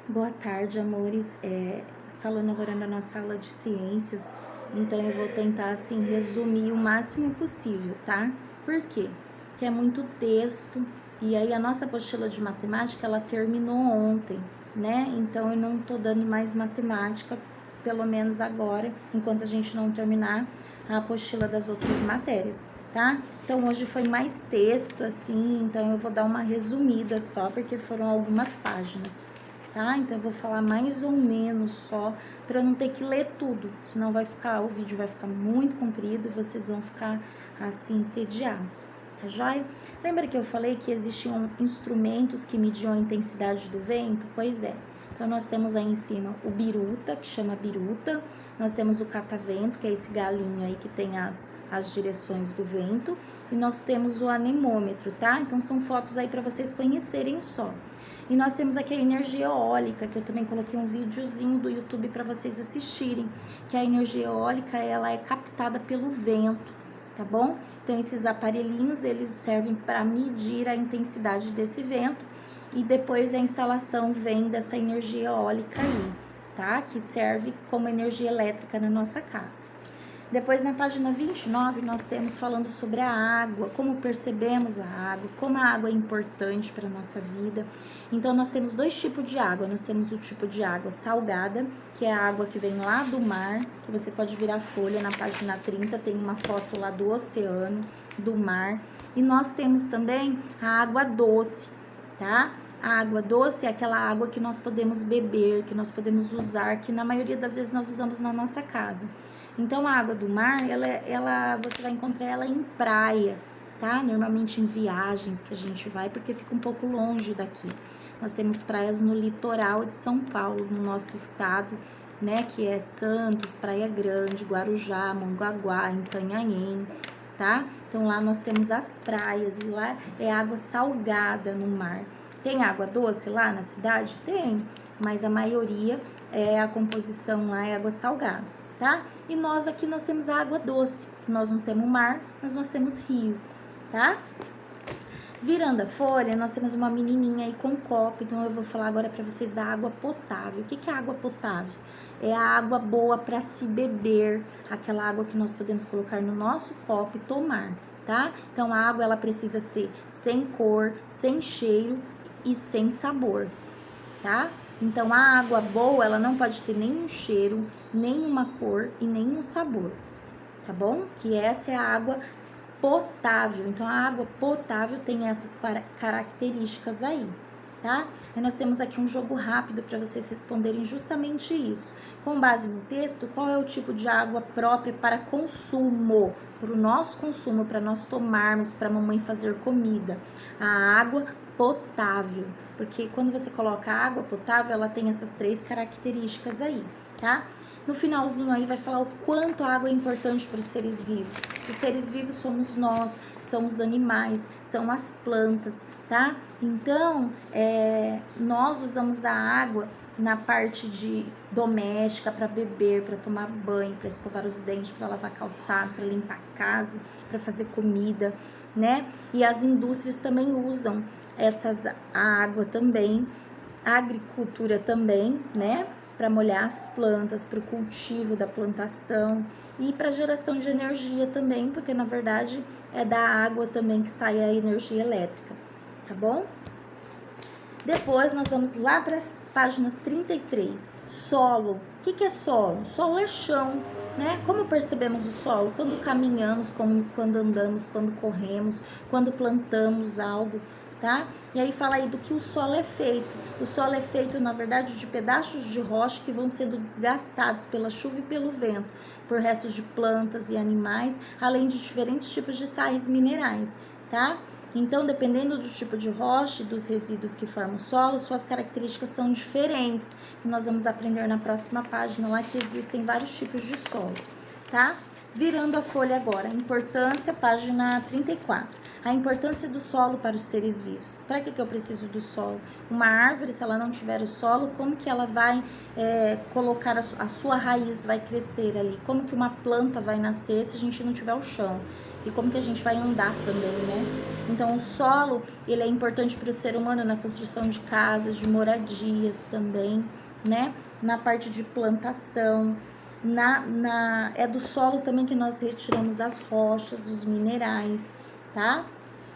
Boa tarde, amores. Falando agora na nossa aula de ciências, então eu vou tentar assim resumir o máximo possível, tá? Por quê? Porque é muito texto e aí a nossa apostila de matemática ela terminou ontem, né? Então eu não tô dando mais matemática, pelo menos agora, enquanto a gente não terminar a apostila das outras matérias, tá? Então hoje foi mais texto assim, então eu vou dar uma resumida só porque foram algumas páginas. Tá? Então eu vou falar mais ou menos só para não ter que ler tudo, senão o vídeo vai ficar muito comprido e vocês vão ficar assim entediados, tá joia? Lembra que eu falei que existiam instrumentos que mediam a intensidade do vento? Pois é. Então nós temos aí em cima o biruta, que chama biruta, nós temos o catavento, que é esse galinho aí que tem as direções do vento, e nós temos o anemômetro, tá? Então são fotos aí para vocês conhecerem só. E nós temos aqui a energia eólica, que eu também coloquei um videozinho do YouTube para vocês assistirem, que a energia eólica, ela é captada pelo vento, tá bom? Então, esses aparelhinhos, eles servem para medir a intensidade desse vento e depois a instalação vem dessa energia eólica aí, tá? Que serve como energia elétrica na nossa casa. Depois, na página 29, nós temos falando sobre a água, como percebemos a água, como a água é importante para a nossa vida. Então, nós temos dois tipos de água. Nós temos o tipo de água salgada, que é a água que vem lá do mar, que você pode virar a folha na página 30, tem uma foto lá do oceano, do mar. E nós temos também a água doce, tá? A água doce é aquela água que nós podemos beber, que nós podemos usar, que na maioria das vezes nós usamos na nossa casa. Então, a água do mar, você vai encontrar ela em praia, tá? Normalmente em viagens que a gente vai, porque fica um pouco longe daqui. Nós temos praias no litoral de São Paulo, no nosso estado, né? Que é Santos, Praia Grande, Guarujá, Mongaguá, Itanhaém, tá? Então, lá nós temos as praias e lá é água salgada no mar. Tem água doce lá na cidade? Tem, mas a maioria, a composição lá é água salgada, tá? E nós aqui nós temos a água doce, nós não temos mar, mas nós temos rio, tá? Virando a folha, nós temos uma menininha aí com um copo, então eu vou falar agora para vocês da água potável. O que é água potável? É a água boa para se beber, aquela água que nós podemos colocar no nosso copo e tomar, tá? Então a água ela precisa ser sem cor, sem cheiro e sem sabor, tá? Então, a água boa, ela não pode ter nenhum cheiro, nenhuma cor e nenhum sabor, tá bom? Que essa é a água potável. Então, a água potável tem essas características aí, tá? E nós temos aqui um jogo rápido para vocês responderem justamente isso. Com base no texto, qual é o tipo de água própria para consumo, para o nosso consumo, para nós tomarmos, para a mamãe fazer comida? A água potável, porque quando você coloca água potável, ela tem essas três características aí, tá? No finalzinho aí vai falar o quanto a água é importante para os seres vivos. Os seres vivos somos nós, são os animais, são as plantas, tá? Então, nós usamos a água na parte de doméstica, para beber, para tomar banho, para escovar os dentes, para lavar calçado, para limpar a casa, para fazer comida, né? E as indústrias também usam a água também, a agricultura também, né? Para molhar as plantas, para o cultivo da plantação e para geração de energia também, porque na verdade é da água também que sai a energia elétrica, tá bom? Depois nós vamos lá para a página 33, solo. O que é solo? Solo é chão, né? Como percebemos o solo? Quando caminhamos, quando andamos, quando corremos, quando plantamos algo, tá? E aí fala aí do que o solo é feito. O solo é feito, na verdade, de pedaços de rocha que vão sendo desgastados pela chuva e pelo vento, por restos de plantas e animais, além de diferentes tipos de sais minerais, tá? Então, dependendo do tipo de rocha e dos resíduos que formam o solo, suas características são diferentes. E nós vamos aprender na próxima página lá que existem vários tipos de solo, tá? Virando a folha agora, importância, página 34. A importância do solo para os seres vivos. Para que eu preciso do solo? Uma árvore, se ela não tiver o solo, como que ela vai colocar a sua raiz, vai crescer ali? Como que uma planta vai nascer se a gente não tiver o chão? e como que a gente vai andar também, né? Então, o solo, ele é importante para o ser humano na construção de casas, de moradias também, né? Na parte de plantação, é do solo também que nós retiramos as rochas, os minerais, tá?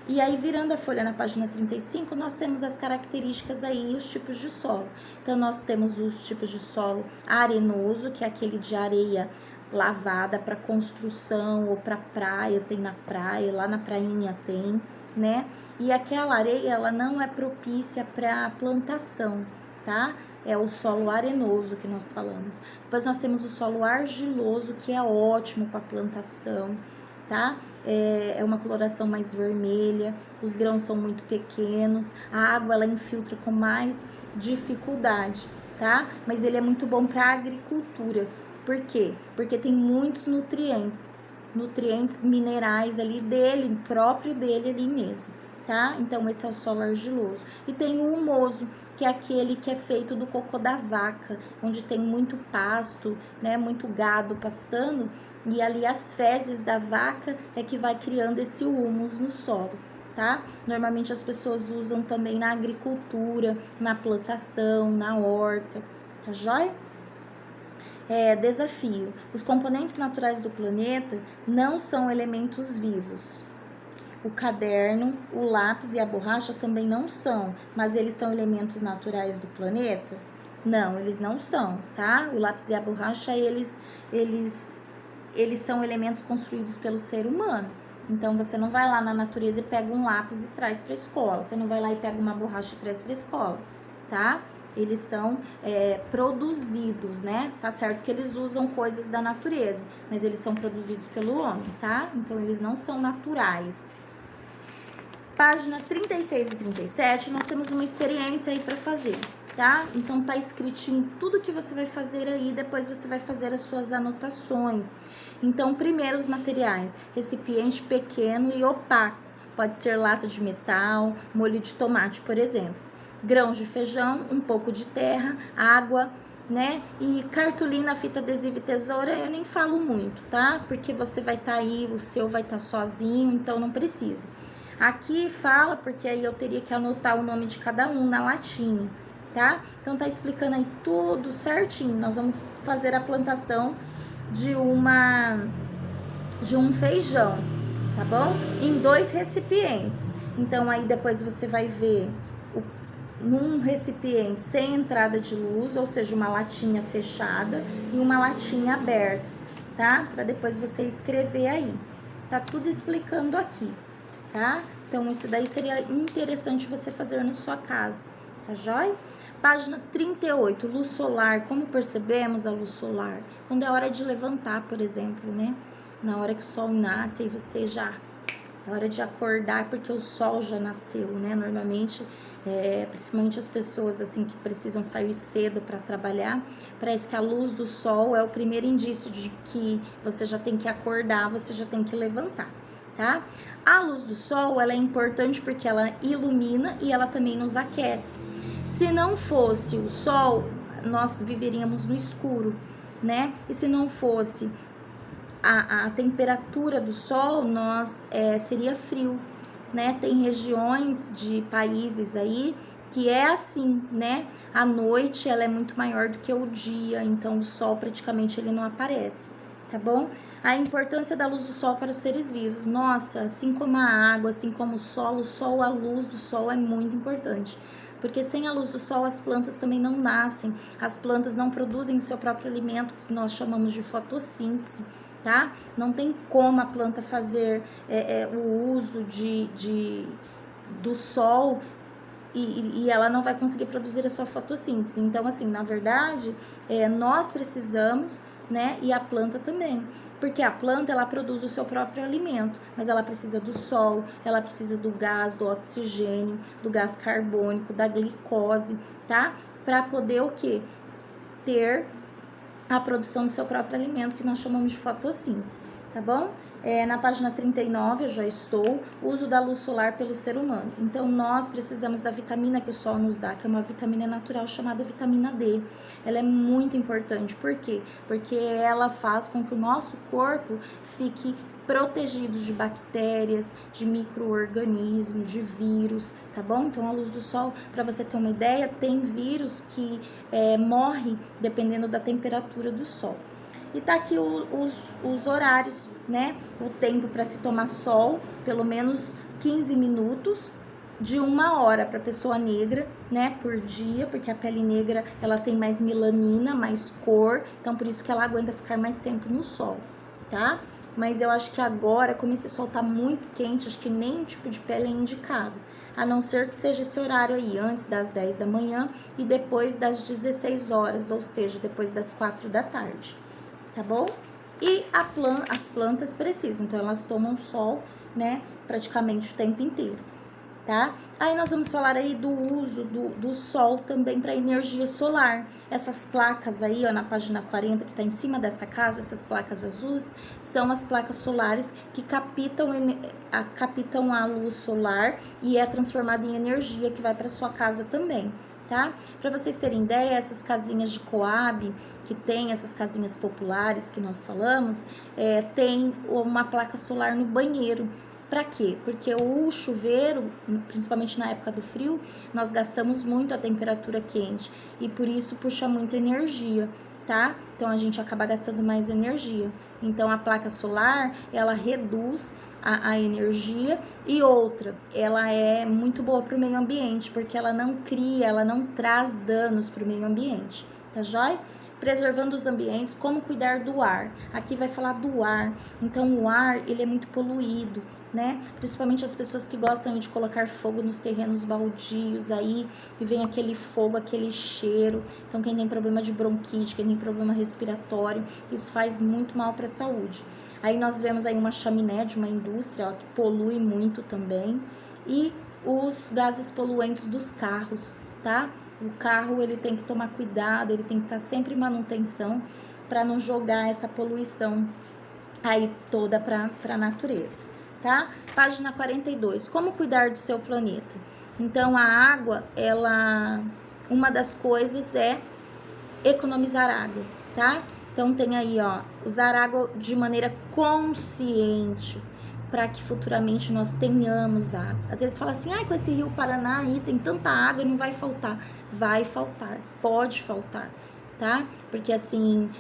E aí, virando a folha na página 35, nós temos as características aí, os tipos de solo. Então, nós temos os tipos de solo arenoso, que é aquele de areia lavada para construção ou para praia, tem na praia, lá na prainha tem, né? E aquela areia, ela não é propícia para plantação, tá? É o solo arenoso que nós falamos. Depois nós temos o solo argiloso, que é ótimo para plantação, tá? É uma coloração mais vermelha, os grãos são muito pequenos, a água ela infiltra com mais dificuldade, tá? Mas ele é muito bom para agricultura. Por quê? Porque tem muitos nutrientes minerais ali dele, próprio dele ali mesmo, tá? Então esse é o solo argiloso. E tem o humoso, que é aquele que é feito do cocô da vaca, onde tem muito pasto, né, muito gado pastando, e ali as fezes da vaca é que vai criando esse humus no solo, tá? Normalmente as pessoas usam também na agricultura, na plantação, na horta, tá joia? Desafio. Os componentes naturais do planeta não são elementos vivos. O caderno, o lápis e a borracha também não são, mas eles são elementos naturais do planeta? Não, eles não são, tá? O lápis e a borracha, eles são elementos construídos pelo ser humano. Então, você não vai lá na natureza e pega um lápis e traz para a escola. Você não vai lá e pega uma borracha e traz para a escola, tá? Eles são produzidos, né? Tá certo que eles usam coisas da natureza, mas eles são produzidos pelo homem, tá? Então, eles não são naturais. Página 36 e 37, nós temos uma experiência aí para fazer, tá? Então, tá escritinho tudo que você vai fazer aí, depois você vai fazer as suas anotações. Então, primeiro os materiais, recipiente pequeno e opaco, pode ser lata de metal, molho de tomate, por exemplo. Grãos de feijão, um pouco de terra, água, né? E cartolina, fita adesiva e tesoura, eu nem falo muito, tá? Porque você vai estar aí, o seu vai estar sozinho, então não precisa. Aqui fala, porque aí eu teria que anotar o nome de cada um na latinha, tá? Então tá explicando aí tudo certinho. Nós vamos fazer a plantação de um feijão, tá bom? Em 2 recipientes. Então aí depois você vai ver num recipiente sem entrada de luz, ou seja, uma latinha fechada e uma latinha aberta, tá? Para depois você escrever aí. Tá tudo explicando aqui, tá? Então, isso daí seria interessante você fazer na sua casa, tá joia? Página 38, luz solar. Como percebemos a luz solar? Quando é hora de levantar, por exemplo, né? Na hora que o sol nasce, aí você já... É hora de acordar, porque o sol já nasceu, né? Normalmente, principalmente as pessoas, assim, que precisam sair cedo para trabalhar, parece que a luz do sol é o primeiro indício de que você já tem que acordar, você já tem que levantar, tá? A luz do sol, ela é importante porque ela ilumina e ela também nos aquece. Se não fosse o sol, nós viveríamos no escuro, né? E se não fosse a temperatura do sol, seria frio, né? Tem regiões de países aí que é assim, né? A noite ela é muito maior do que o dia, então o sol praticamente ele não aparece, tá bom? A importância da luz do sol para os seres vivos. Nossa, assim como a água, assim como o sol, a luz do sol é muito importante. Porque sem a luz do sol as plantas também não nascem, as plantas não produzem o seu próprio alimento, que nós chamamos de fotossíntese, tá? Não tem como a planta fazer o uso do sol e ela não vai conseguir produzir a sua fotossíntese. Então, assim, na verdade, nós precisamos, né? E a planta também. Porque a planta, ela produz o seu próprio alimento, mas ela precisa do sol, ela precisa do gás, do oxigênio, do gás carbônico, da glicose, tá? Para poder o quê? Ter a produção do seu próprio alimento, que nós chamamos de fotossíntese, tá bom? Na página 39, eu já estou, uso da luz solar pelo ser humano. Então, nós precisamos da vitamina que o sol nos dá, que é uma vitamina natural chamada vitamina D. Ela é muito importante, por quê? Porque ela faz com que o nosso corpo fique protegidos de bactérias, de micro-organismos, de vírus, tá bom? Então, a luz do sol, para você ter uma ideia, tem vírus que morre dependendo da temperatura do sol. E tá aqui os horários, né? O tempo para se tomar sol, pelo menos 15 minutos, de 1 hora para pessoa negra, né, por dia, porque a pele negra, ela tem mais melanina, mais cor, então por isso que ela aguenta ficar mais tempo no sol, tá? Mas eu acho que agora, como esse sol tá muito quente, acho que nenhum tipo de pele é indicado, a não ser que seja esse horário aí, antes das 10 da manhã e depois das 16 horas, ou seja, depois das 4 da tarde, tá bom? E as plantas precisam, então elas tomam sol, né, praticamente o tempo inteiro. Tá? Aí nós vamos falar aí do uso do sol também para energia solar. Essas placas aí, ó, na página 40, que está em cima dessa casa, essas placas azuis, são as placas solares que captam a luz solar e é transformada em energia que vai para sua casa também, tá? Para vocês terem ideia, essas casinhas de Coab, que tem essas casinhas populares que nós falamos, tem uma placa solar no banheiro. Para quê? Porque o chuveiro, principalmente na época do frio, nós gastamos muito a temperatura quente e por isso puxa muita energia, tá? Então a gente acaba gastando mais energia. Então a placa solar, ela reduz a energia e outra, ela é muito boa para o meio ambiente, porque ela não traz danos para o meio ambiente, tá joia? Preservando os ambientes, como cuidar do ar. Aqui vai falar do ar. Então o ar, ele é muito poluído, né? Principalmente as pessoas que gostam de colocar fogo nos terrenos baldios aí, e vem aquele fogo, aquele cheiro. Então quem tem problema de bronquite, quem tem problema respiratório, isso faz muito mal para a saúde. Aí nós vemos aí uma chaminé de uma indústria, ó, que polui muito também, e os gases poluentes dos carros, tá? O carro, ele tem que tomar cuidado, ele tem que estar sempre em manutenção para não jogar essa poluição aí toda para a natureza, tá? Página 42, como cuidar do seu planeta? Então, a água, uma das coisas é economizar água, tá? Então, tem aí, ó, usar água de maneira consciente, para que futuramente nós tenhamos água. Às vezes fala assim, com esse rio Paraná aí tem tanta água, não vai faltar. Vai faltar, pode faltar, tá? Porque assim,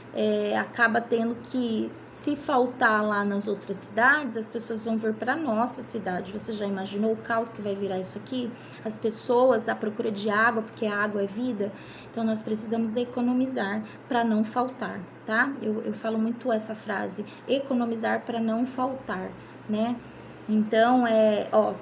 acaba tendo que, se faltar lá nas outras cidades, as pessoas vão vir para nossa cidade. Você já imaginou o caos que vai virar isso aqui? As pessoas à procura de água, porque a água é vida. Então, nós precisamos economizar para não faltar, tá? Eu falo muito essa frase, economizar para não faltar, né? Então,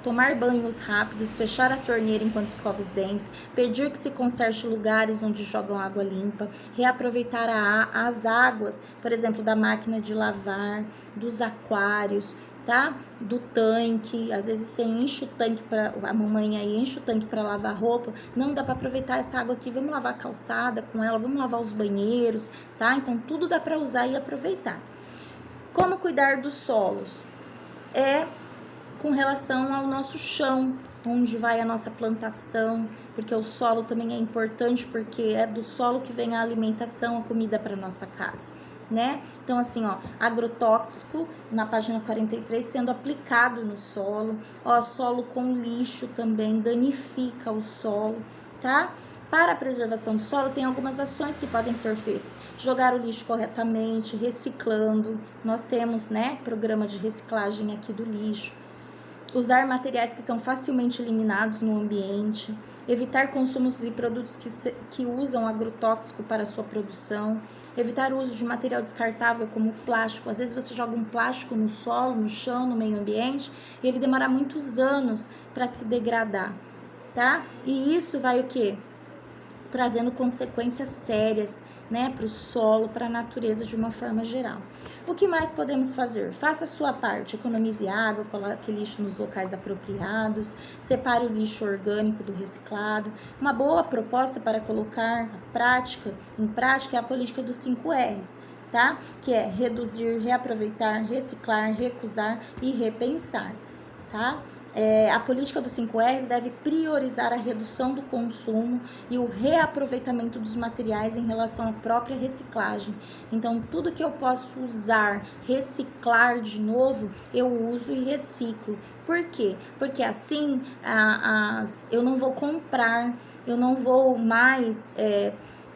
tomar banhos rápidos, fechar a torneira enquanto escova os dentes, pedir que se conserte lugares onde jogam água limpa, reaproveitar as águas, por exemplo, da máquina de lavar, dos aquários, tá? Do tanque. Às vezes você enche o tanque a mamãe aí enche o tanque para lavar roupa, não dá para aproveitar essa água aqui, vamos lavar a calçada com ela, vamos lavar os banheiros, tá? Então, tudo dá para usar e aproveitar. Como cuidar dos solos? Com relação ao nosso chão, onde vai a nossa plantação, porque o solo também é importante, porque é do solo que vem a alimentação, a comida para nossa casa, né? Então, assim, ó, agrotóxico, na página 43, sendo aplicado no solo, solo com lixo também danifica o solo, tá? Para a preservação do solo, tem algumas ações que podem ser feitas. Jogar o lixo corretamente, reciclando. Nós temos, né, programa de reciclagem aqui do lixo. Usar materiais que são facilmente eliminados no ambiente. Evitar consumos de produtos que usam agrotóxico para a sua produção. Evitar o uso de material descartável como plástico. Às vezes você joga um plástico no solo, no chão, no meio ambiente, e ele demora muitos anos para se degradar, tá? E isso vai o quê? Trazendo consequências sérias, né, para o solo, para a natureza de uma forma geral. O que mais podemos fazer? Faça a sua parte, economize água, coloque lixo nos locais apropriados, separe o lixo orgânico do reciclado. Uma boa proposta para colocar em prática é a política dos 5 R's, tá? Que é reduzir, reaproveitar, reciclar, recusar e repensar, tá? A política dos 5Rs deve priorizar a redução do consumo e o reaproveitamento dos materiais em relação à própria reciclagem. Então, tudo que eu posso usar, reciclar de novo, eu uso e reciclo. Por quê? Porque assim eu não vou comprar, eu não vou mais,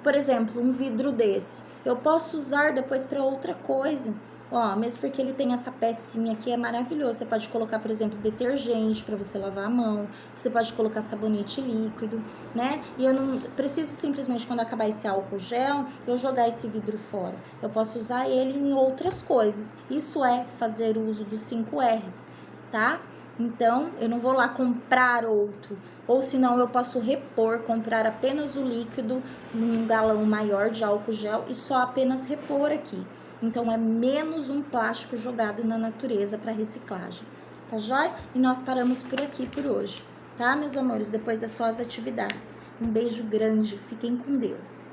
por exemplo, um vidro desse. Eu posso usar depois para outra coisa. Ó, mesmo porque ele tem essa pecinha aqui, é maravilhoso. Você pode colocar, por exemplo, detergente para você lavar a mão. Você pode colocar sabonete líquido, né? E eu não preciso simplesmente, quando acabar esse álcool gel, eu jogar esse vidro fora. Eu posso usar ele em outras coisas. Isso é fazer uso dos 5Rs, tá? Então, eu não vou lá comprar outro. Ou senão eu posso repor, comprar apenas o líquido num galão maior de álcool gel e só apenas repor aqui. Então, é menos um plástico jogado na natureza para reciclagem, tá joia? E nós paramos por aqui por hoje, tá, meus amores? Depois é só as atividades. Um beijo grande, fiquem com Deus.